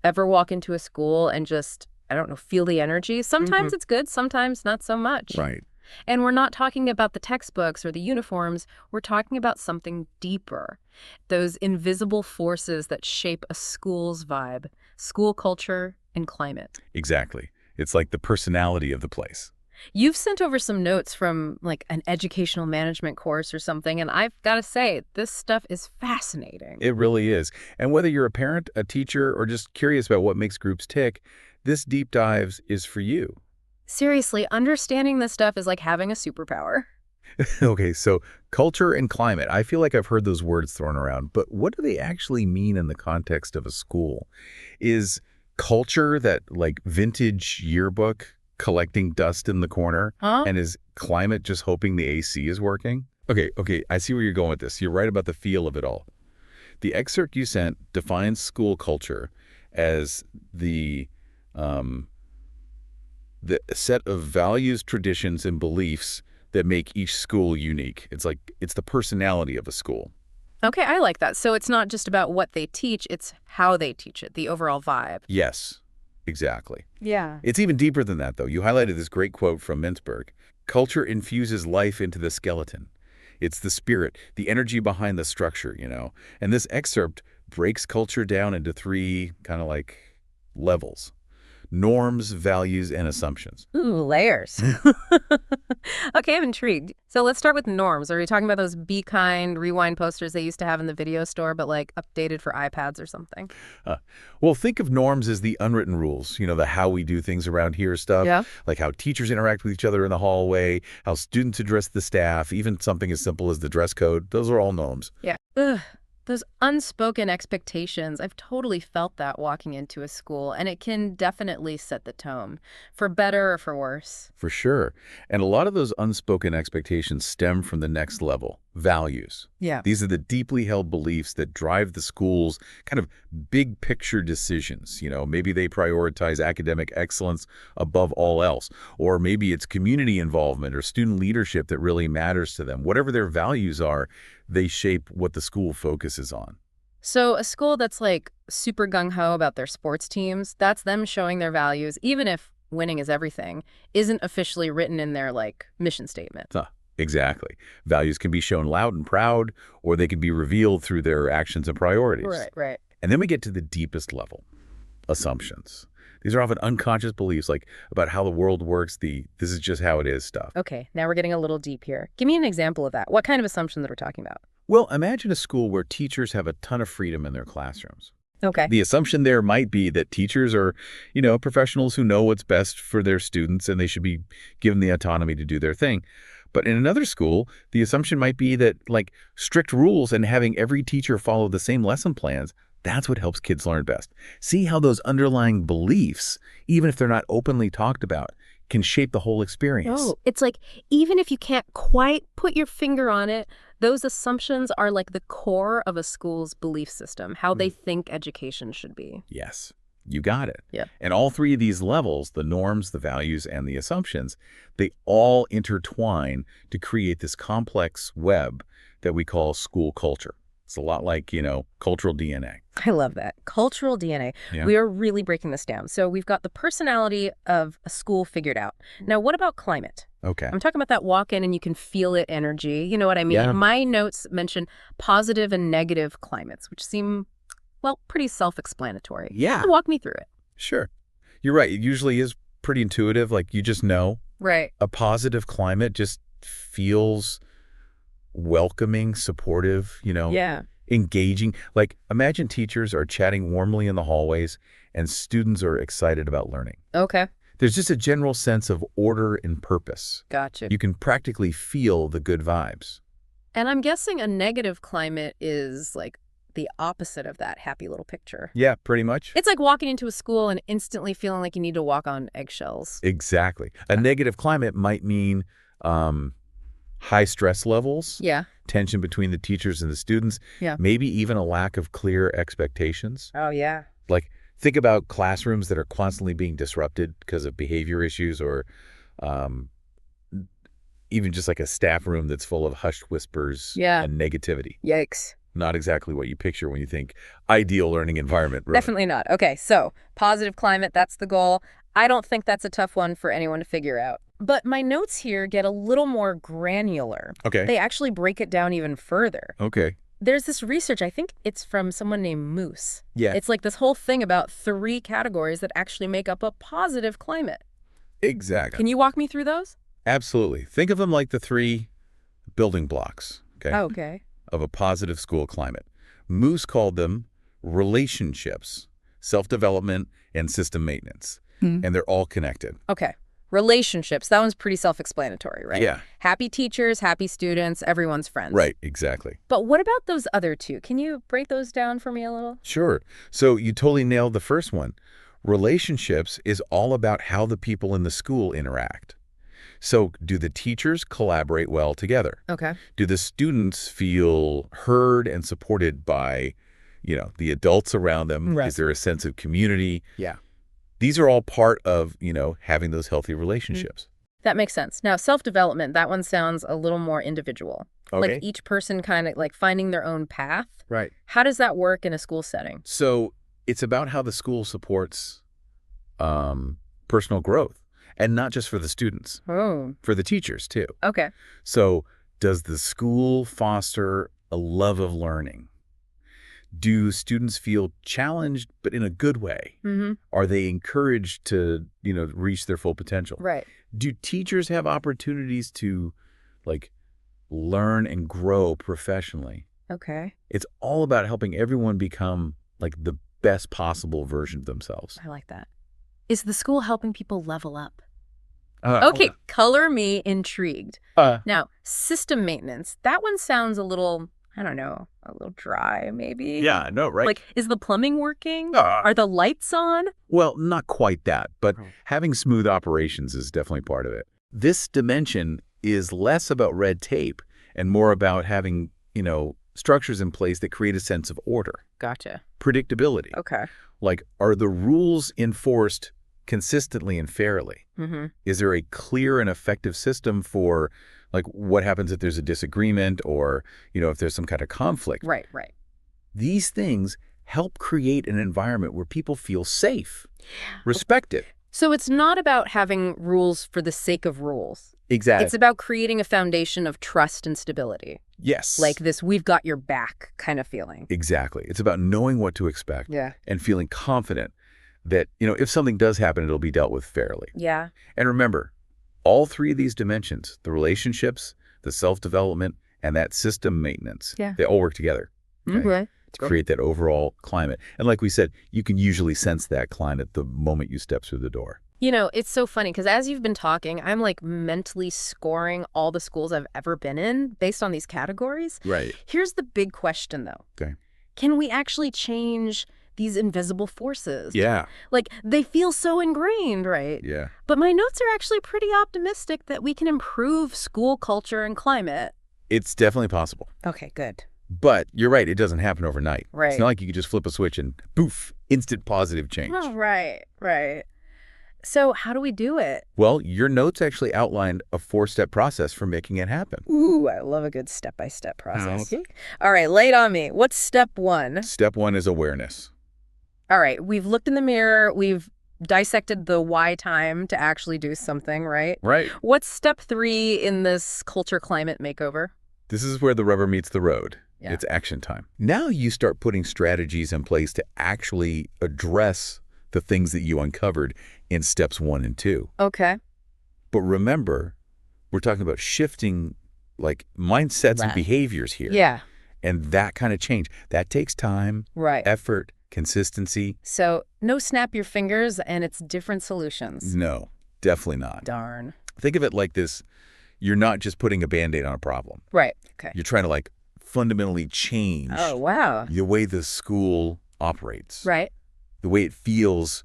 Ever walk into a school and just, I don't know, feel the energy? Hmm. Sometimes it's good, sometimes not so much. Right. And we're not talking about the textbooks or the uniforms. We're talking about something deeper. Those invisible forces that shape a school's vibe, school culture, and climate. Exactly. It's like the personality of the place. You've sent over some notes from like an educational management course or something, and I've got to say, this stuff is fascinating. It really is. And whether you're a parent, a teacher, or just curious about what makes groups tick, this deep dives is for you. Seriously, understanding this stuff is like having a superpower. Okay, so culture and climate. I feel like I've heard those words thrown around, but what do they actually mean in the context of a school? Is culture that like vintage yearbook collecting dust in the corner, Huh? and is climate just hoping the AC is working? Okay, I see where you're going with this. You're right about the feel of it all. The excerpt you sent defines school culture as um, the set of values, traditions, and beliefs that make each school unique. It's like it's the personality of a school. Okay, I like that. So it's not just about what they teach, it's how they teach it, the overall vibe. Yes, exactly. Yeah. It's even deeper than that, though. You highlighted this great quote from Mintzberg. Culture infuses life into the skeleton. It's the spirit, the energy behind the structure. And this excerpt breaks culture down into three kind of like levels: norms, values, and assumptions. Ooh, layers. Okay, I'm intrigued. So let's start with norms. Are we talking about those Be Kind rewind posters they used to have in the video store, but like updated for iPads or something? Uh, well, think of norms as the unwritten rules, the how we do things around here stuff, Yeah. like how teachers interact with each other in the hallway, how students address the staff, even something as simple as the dress code. Those are all norms. Yeah. Ugh. Those unspoken expectations, I've totally felt that walking into a school, and it can definitely set the tone, for better or for worse. For sure. And a lot of those unspoken expectations stem from the next level, values. Yeah. These are the deeply held beliefs that drive the school's kind of big picture decisions. Maybe they prioritize academic excellence above all else, or maybe it's community involvement or student leadership that really matters to them. Whatever their values are, they shape what the school focuses on. So a school that's like super gung-ho about their sports teams, that's them showing their values, even if winning is everything, isn't officially written in their like mission statement. Huh, exactly. Values can be shown loud and proud, or they can be revealed through their actions and priorities. Right, right. And then we get to the deepest level, assumptions. These are often unconscious beliefs, like about how the world works, this is just how it is stuff. Okay, now we're getting a little deep here. Give me an example of that. What kind of assumptions are we talking about? Well, imagine a school where teachers have a ton of freedom in their classrooms. Okay. The assumption there might be that teachers are, professionals who know what's best for their students and they should be given the autonomy to do their thing. But in another school, the assumption might be that, like, strict rules and having every teacher follow the same lesson plans, that's what helps kids learn best. See how those underlying beliefs, even if they're not openly talked about, can shape the whole experience. Oh, it's like even if you can't quite put your finger on it, those assumptions are like the core of a school's belief system, how they think education should be. Yes, you got it. Yeah. And all three of these levels, the norms, the values, and the assumptions, they all intertwine to create this complex web that we call school culture. It's a lot like, cultural DNA. I love that. Cultural DNA. Yeah. We are really breaking this down. So we've got the personality of a school figured out. Now, what about climate? Okay. I'm talking about that walk-in and you can feel it energy. You know what I mean? Yeah. My notes mention positive and negative climates, which seem, well, pretty self-explanatory. Yeah. Walk me through it. Sure. You're right. It usually is pretty intuitive. Like, you just know. Right. A positive climate just feels welcoming, supportive, Yeah. engaging. Like, imagine teachers are chatting warmly in the hallways and students are excited about learning. Okay. There's just a general sense of order and purpose. Gotcha. You can practically feel the good vibes. And I'm guessing a negative climate is like the opposite of that happy little picture. Yeah, pretty much. It's like walking into a school and instantly feeling like you need to walk on eggshells. Exactly. A negative climate might mean high stress levels, Yeah. tension between the teachers and the students, Yeah. maybe even a lack of clear expectations. Oh, yeah. Like, think about classrooms that are constantly being disrupted because of behavior issues, or even just like a staff room that's full of hushed whispers Yeah. and negativity. Yikes. not exactly what you picture when you think ideal learning environment, really. Definitely not. Okay, so positive climate, that's the goal. I don't think that's a tough one for anyone to figure out. But my notes here get a little more granular. Okay. They actually break it down even further. Okay. There's this research, I think it's from someone named Moose. Yeah. It's like this whole thing about 3 categories that actually make up a positive climate. Exactly. Can you walk me through those? Absolutely. Think of them like the 3 building blocks, okay, Oh, okay. of a positive school climate. Moose called them relationships, self-development, and system maintenance. And they're all connected. Okay. Relationships. That one's pretty self-explanatory, right? Yeah. Happy teachers, happy students, everyone's friends. Right, exactly. But what about those other 2? Can you break those down for me a little? Sure. So you totally nailed the first one. Relationships is all about how the people in the school interact. So do the teachers collaborate well together? Okay. Do the students feel heard and supported by, the adults around them? Right. Is there a sense of community? Yeah. These are all part of, having those healthy relationships. That makes sense. Now, self-development, that one sounds a little more individual. Okay. Like each person kind of like finding their own path. Right. How does that work in a school setting? So it's about how the school supports personal growth, and not just for the students, Oh, for the teachers too. okay. So does the school foster a love of learning? Do students feel challenged, but in a good way? Mm-hmm. Are they encouraged to, reach their full potential? Right. Do teachers have opportunities to, learn and grow professionally? Okay. It's all about helping everyone become, the best possible version of themselves. I like that. Is the school helping people level up? Uh, Okay, color me intrigued. Now, system maintenance, that one sounds a little, I don't know, a little dry maybe? Yeah, I know, right? Like, is the plumbing working? Uh, Are the lights on? Well, not quite that, but Oh. having smooth operations is definitely part of it. This dimension is less about red tape and more about having, structures in place that create a sense of order, Gotcha. predictability. Okay. Like, are the rules enforced consistently and fairly? Mm-hmm. Is there a clear and effective system for, what happens if there's a disagreement or, if there's some kind of conflict? Right, right. These things help create an environment where people feel safe, respected. So it's not about having rules for the sake of rules. Exactly. It's about creating a foundation of trust and stability. Yes. Like this we've got your back kind of feeling. Exactly. It's about knowing what to expect Yeah. and feeling confident that, if something does happen, it'll be dealt with fairly. Yeah. And remember, all 3 of these dimensions, the relationships, the self-development, and that system maintenance, Yeah. they all work together. Okay. To create that overall climate. And like we said, you can usually sense that climate the moment you step through the door. It's so funny because as you've been talking, I'm like mentally scoring all the schools I've ever been in based on these categories. Right. Here's the big question, though. Okay. Can we actually change these invisible forces? Yeah. Like, they feel so ingrained, right? Yeah. But my notes are actually pretty optimistic that we can improve school culture and climate. It's definitely possible. Okay, good. But you're right, it doesn't happen overnight. Right. It's not like you could just flip a switch and poof, instant positive change. Oh, right, right. So how do we do it? Well, your notes actually outlined a 4-step process for making it happen. Ooh, I love a good step-by-step process. Okay. All right, lay it on me. What's step 1? Step 1 is awareness. All right, we've looked in the mirror. We've dissected the why time to actually do something, right? Right. What's step 3 in this culture climate makeover? This is where the rubber meets the road. Yeah. It's action time. Now you start putting strategies in place to actually address the things that you uncovered in steps 1 and 2. Okay. But remember, we're talking about shifting mindsets and Right. behaviors here. Yeah, And that kind of change, that takes time, right. effort, consistency. So no snap your fingers and it's different solutions. No, definitely not. Darn. Think of it like this. You're not just putting a Band-Aid on a problem. Right. Okay. You're trying to fundamentally change Oh, wow. the way the school operates, Right. the way it feels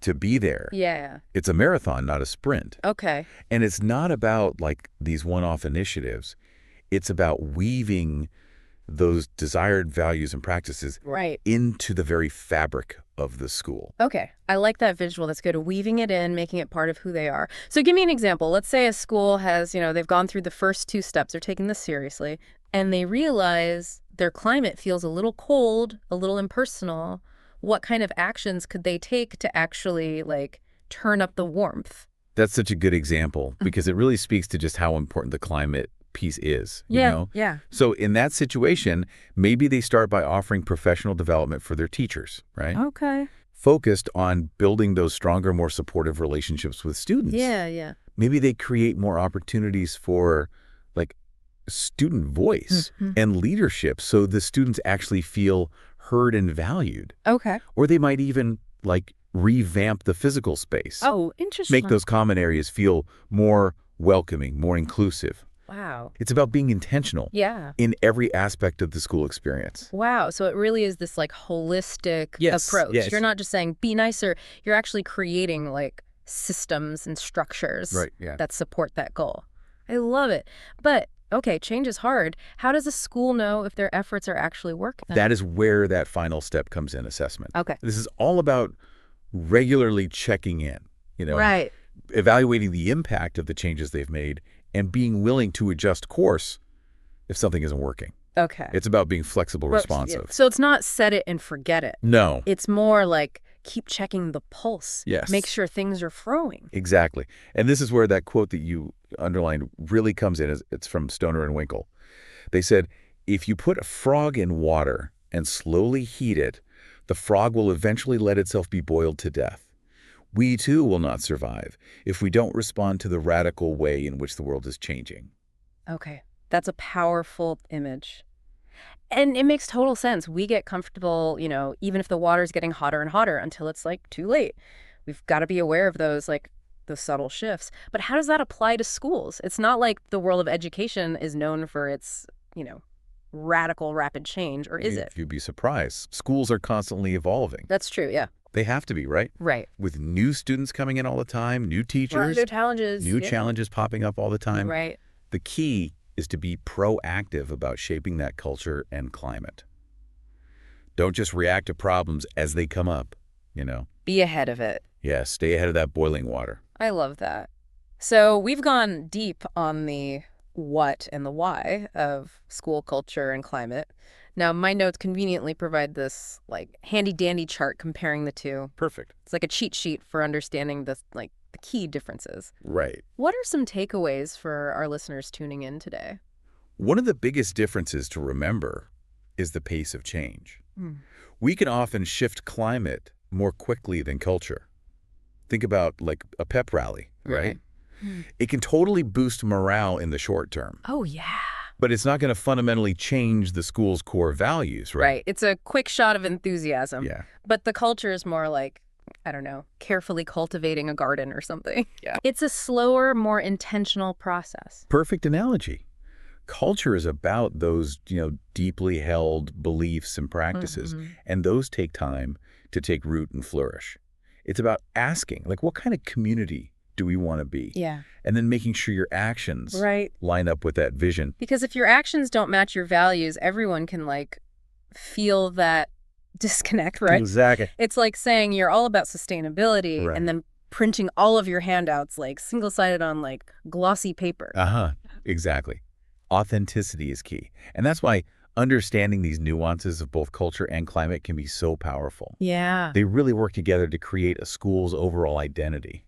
to be there. Yeah. It's a marathon, not a sprint. Okay. And it's not about these one-off initiatives. It's about weaving those desired values and practices Right. into the very fabric of the school. Okay. I like that visual. That's good. Weaving it in, making it part of who they are. So give me an example. Let's say a school has, they've gone through the first 2 steps. They're taking this seriously. And they realize their climate feels a little cold, a little impersonal, what kind of actions could they take to actually, like, turn up the warmth? That's such a good example because it really speaks to just how important the climate piece is, you Yeah, know? yeah. So in that situation, maybe they start by offering professional development for their teachers, right? Okay. Focused on building those stronger, more supportive relationships with students. Yeah, yeah. Maybe they create more opportunities for like student voice Mhm. and leadership so the students actually feel heard and valued. Okay. Or they might even like revamp the physical space, Oh, make interesting. those common areas feel more welcoming, more inclusive. Wow. It's about being intentional Yeah. in every aspect of the school experience. Wow. So it really is this like holistic Yes, approach. You're yes. not just saying be nicer, you're actually creating like systems and structures Right, yeah. that support that goal. I love it. But okay, change is hard. How does a school know if their efforts are actually working? That is where that final step comes in, assessment. Okay. This is all about regularly checking in, you know, Right. evaluating the impact of the changes they've made and being willing to adjust course if something isn't working. Okay. It's about being flexible, responsive. So it's not set it and forget it. No. It's more like keep checking the pulse. Yes. Make sure things are flowing. Exactly. And this is where that quote that you underlined really comes in. It's from Stoner and Winkle. They said, if you put a frog in water and slowly heat it, the frog will eventually let itself be boiled to death. We too will not survive if we don't respond to the radical way in which the world is changing. Okay. That's a powerful image. And it makes total sense. We get comfortable, even if the water's getting hotter and hotter until it's like too late. We've got to be aware of those, like the subtle shifts. But how does that apply to schools? It's not like the world of education is known for its, radical, rapid change, or is it? You'd be surprised. Schools are constantly evolving. That's true, yeah. They have to be, right? Right. With new students coming in all the time, new teachers, New challenges. new yeah. challenges popping up all the time. Right. The key is to be proactive about shaping that culture and climate. Don't just react to problems as they come up, Be ahead of it. Yeah, stay ahead of that boiling water. I love that. So we've gone deep on the what and the why of school culture and climate. Now, my notes conveniently provide this like handy-dandy chart comparing the two. Perfect. It's like a cheat sheet for understanding the key differences. Right. What are some takeaways for our listeners tuning in today? One of the biggest differences to remember is the pace of change. We can often shift climate more quickly than culture. Think about like a pep rally, right? It can totally boost morale in the short term, Oh, yeah. but it's not going to fundamentally change the school's core values, right? Right. It's a quick shot of enthusiasm. Yeah. But the culture is more like, I don't know, carefully cultivating a garden or something. Yeah. It's a slower, more intentional process. Perfect analogy. Culture is about those, deeply held beliefs and practices, and those take time to take root and flourish. It's about asking, like, what kind of community do we want to be? Yeah. And then making sure your actions Right. line up with that vision. Because if your actions don't match your values, everyone can feel that disconnect, right? Exactly. It's like saying you're all about sustainability Right. and then printing all of your handouts single-sided on glossy paper. Exactly. Authenticity is key. And that's why understanding these nuances of both culture and climate can be so powerful. Yeah. They really work together to create a school's overall identity,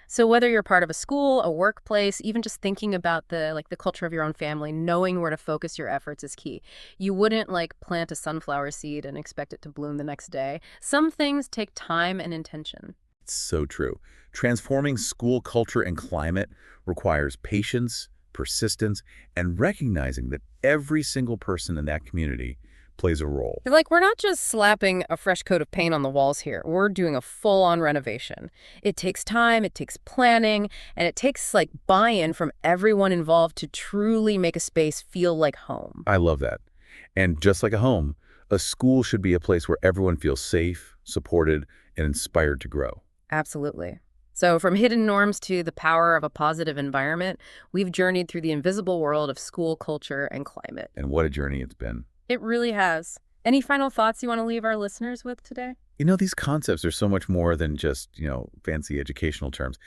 So whether you're part of a school, a workplace, even just thinking about the culture of your own family, knowing where to focus your efforts is key. You wouldn't plant a sunflower seed and expect it to bloom the next day. Some things take time and intention. It's so true. Transforming school culture and climate requires patience, persistence, and recognizing that every single person in that community plays a role. We're not just slapping a fresh coat of paint on the walls here. We're doing a full-on renovation. It takes time, it takes planning, and it takes buy-in from everyone involved to truly make a space feel like home. I love that. And just like a home, a school should be a place where everyone feels safe, supported, and inspired to grow. Absolutely. So from hidden norms to the power of a positive environment, we've journeyed through the invisible world of school culture and climate. And what a journey it's been. It really has. Any final thoughts you want to leave our listeners with today? These concepts are so much more than just, fancy educational terms.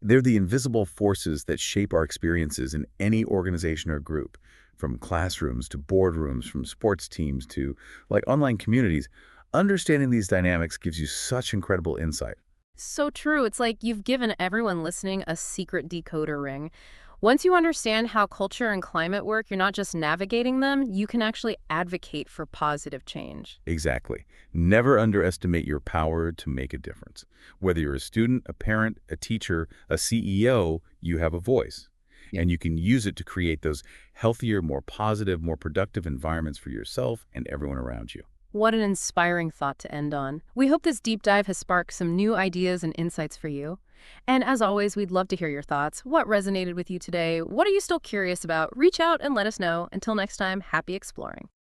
They're the invisible forces that shape our experiences in any organization or group, from classrooms to boardrooms, from sports teams to like online communities. Understanding these dynamics gives you such incredible insight. So true. It's like you've given everyone listening a secret decoder ring. Once you understand how culture and climate work, you're not just navigating them, you can actually advocate for positive change. Exactly. Never underestimate your power to make a difference. Whether you're a student, a parent, a teacher, a CEO, you have a voice. And you can use it to create those healthier, more positive, more productive environments for yourself and everyone around you. What an inspiring thought to end on. We hope this deep dive has sparked some new ideas and insights for you. And as always, we'd love to hear your thoughts. What resonated with you today? What are you still curious about? Reach out and let us know. Until next time, happy exploring.